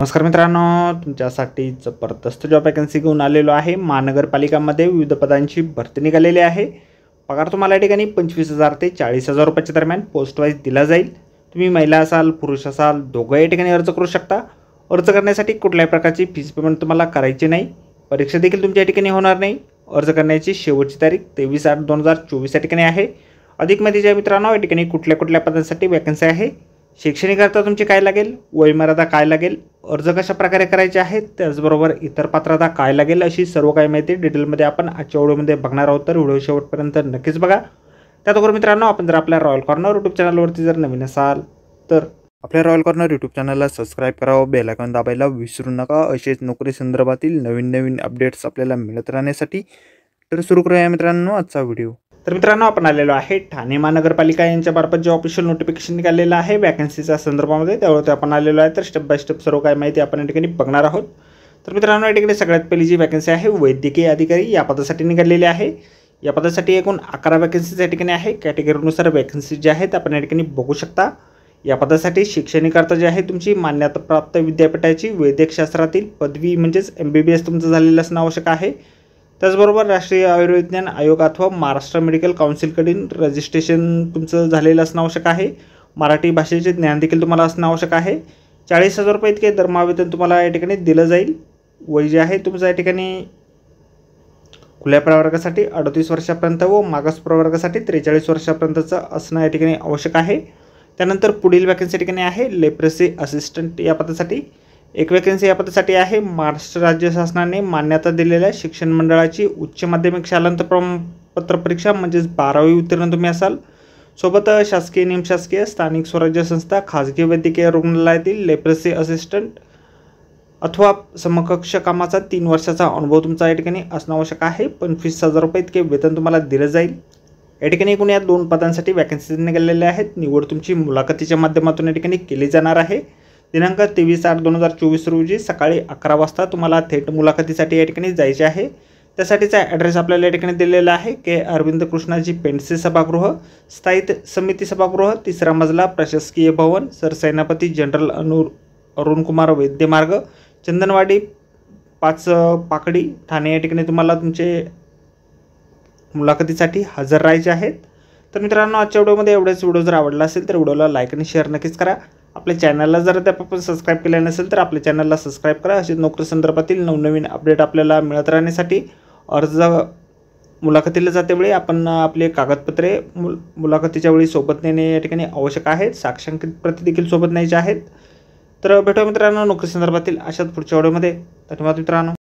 नमस्कार मित्रांनो, तुमच्यासाठी जबरदस्त जॉब वॅकन्सी घेऊन आलेलो आहे। महानगरपालिकामध्ये विविध पदांची भरती निघालेली आहे। पगार तुम्हाला या ठिकाणी 25,000 ते 40,000 रुपयाच्या दरम्यान पोस्ट वाईज दिला जाईल। तुम्ही महिला असाल पुरुष असाल दोघं या ठिकाणी अर्ज करू शकता। अर्ज करण्यासाठी कुठल्याही प्रकारची फीस पेमेंट तुम्हाला करायची नाही। परीक्षा देखील तुमच्या या ठिकाणी होणार नाही। अर्ज करण्याची शेवटची तारीख 23/8/2024 या ठिकाणी आहे। अधिक माहितीच्या मित्रांनो, या ठिकाणी कुठल्या पदांसाठी वॅकन्सी आहे, शैक्षणिक अर्हता तुमची काय लागेल, वयमर्यादा काय लागेल, अर्ज कशा प्रकारे करायचे आहेत, त्याचबरोबर इतर पात्रता काय लागेल, अशी सर्व काही माहिती डिटेलमध्ये आपण आजच्या व्हिडिओमध्ये बघणार आहोत। तर व्हिडिओ शेवटपर्यंत नक्कीच बघा। त्याचबरोबर मित्रांनो, आपण जर आपल्या रॉयल कॉर्नर यूट्यूब चॅनलवरती जर नवीन असाल तर आपल्या रॉयल कॉर्नर यूट्यूब चॅनलला सबस्क्राईब करावं, बेल आयकॉन दाबायला विसरू नका। असेच नोकरी संदर्भातील नवीन अपडेट्स आपल्याला मिळत राहण्यासाठी। तर सुरू करूया मित्रांनो आजचा व्हिडिओ। तर मित्रांनो, आपण आलेलो आहे ठाणे महानगरपालिका यांच्यामार्फत जे ऑफिशियल नोटिफिकेशन निघालेलं आहे वॅकन्सीच्या संदर्भामध्ये, त्यावरती आपण आलेलो आहे। तर स्टेप बाय स्टेप सर्व काही माहिती आपण या ठिकाणी बघणार आहोत। तर मित्रांनो, या ठिकाणी सगळ्यात पहिली जी वॅकन्सी आहे वैद्यकीय अधिकारी या पदासाठी निघालेली आहे। या पदासाठी एकूण 11 वॅकन्सीज या ठिकाणी आहे। कॅटेगरीनुसार वॅकन्सी जे आहेत आपण या ठिकाणी बघू शकता। या पदासाठी शैक्षणिक अर्हता जी आहे तुमची मान्यताप्राप्त विद्यापीठाची वैद्यकशास्त्रातील पदवी म्हणजेच MBBS तुमचं झालेलं असणं आवश्यक आहे। त्याचबरोबर राष्ट्रीय आयुर्विज्ञान आयोग अथवा महाराष्ट्र मेडिकल काउन्सिलकडील रजिस्ट्रेशन तुमचं झालेलं असणं आवश्यक आहे। मराठी भाषेचे ज्ञान देखील तुम्हाला असणं आवश्यक आहे। 40,000 रुपये इतके दरमहा तुम्हाला या ठिकाणी दिलं जाईल। वय जे आहे तुमचं या ठिकाणी खुल्या प्रवर्गासाठी 38 वर्षापर्यंत व मागास प्रवर्गासाठी 43 वर्षापर्यंतचं असणं या ठिकाणी आवश्यक आहे। त्यानंतर पुढील वॅकन्सी ठिकाणी आहे लेप्रेसी असिस्टंट या पदासाठी। एक वॅकन्सी या पदासाठी आहे महाराष्ट्र राज्य शासनाने मान्यता दिलेल्या शिक्षण मंडळाची उच्च माध्यमिक शालांत प्रमाणपत्र परीक्षा म्हणजेच 12वी उत्तीर्ण तुम्ही असाल। सोबत शासकीय निमशासकीय स्थानिक स्वराज्य संस्था खाजगी वैद्यकीय रुग्णालयातील लेप्रेसी असिस्टंट अथवा समकक्ष कामाचा 3 वर्षाचा अनुभव तुमचा या ठिकाणी असणं आवश्यक आहे। 25,000 रुपये इतके वेतन तुम्हाला दिलं जाईल। या ठिकाणी एकूण या 2 पदांसाठी वॅकन्सीज निघालेल्या आहेत। निवड तुमची मुलाखतीच्या माध्यमातून या ठिकाणी केली जाणार आहे। दिनांक 23/8/2024 रोजी सकाळी 11 वाजता तुम्हाला थेट मुलाखतीसाठी या ठिकाणी जायचे आहे। त्यासाठीचा ॲड्रेस आपल्याला या ठिकाणी दिलेला आहे के अरविंद कृष्णाजी पेंडसे सभागृह, स्थायी समिती सभागृह, 3रा मजला, प्रशासकीय भवन, सरसेनापती जनरल अरुण कुमार वैद्य मार्ग, चंदनवाडी 5 पाकडी, ठाणे या ठिकाणी तुम्हाला तुमचे मुलाखतीसाठी हजर राहायचे आहेत। तर मित्रांनो, आजच्या व्हिडिओमध्ये एवढेच। व्हिडिओ जर आवडला असेल तर व्हिडिओला लाईक आणि शेअर नक्कीच करा। आपल्या चॅनलला जर आपण सबस्क्राईब केले नसेल तर आपल्या चॅनलला सबस्क्राईब करा। असे नोकरी संदर्भातील नवनवीन अपडेट आपल्याला मिळत राहण्यासाठी। अर्ज मुलाखतीला जातेवेळी आपण आपले कागदपत्रे मुलाखतीच्या वेळी सोबत नेणे या ठिकाणी आवश्यक आहेत। साक्षांकित प्रती देखील सोबत न्यायचे आहेत। तर भेटूया मित्रांनो नोकरी संदर्भातील अशाच पुढच्या व्हिडिओमध्ये। धन्यवाद मित्रांनो।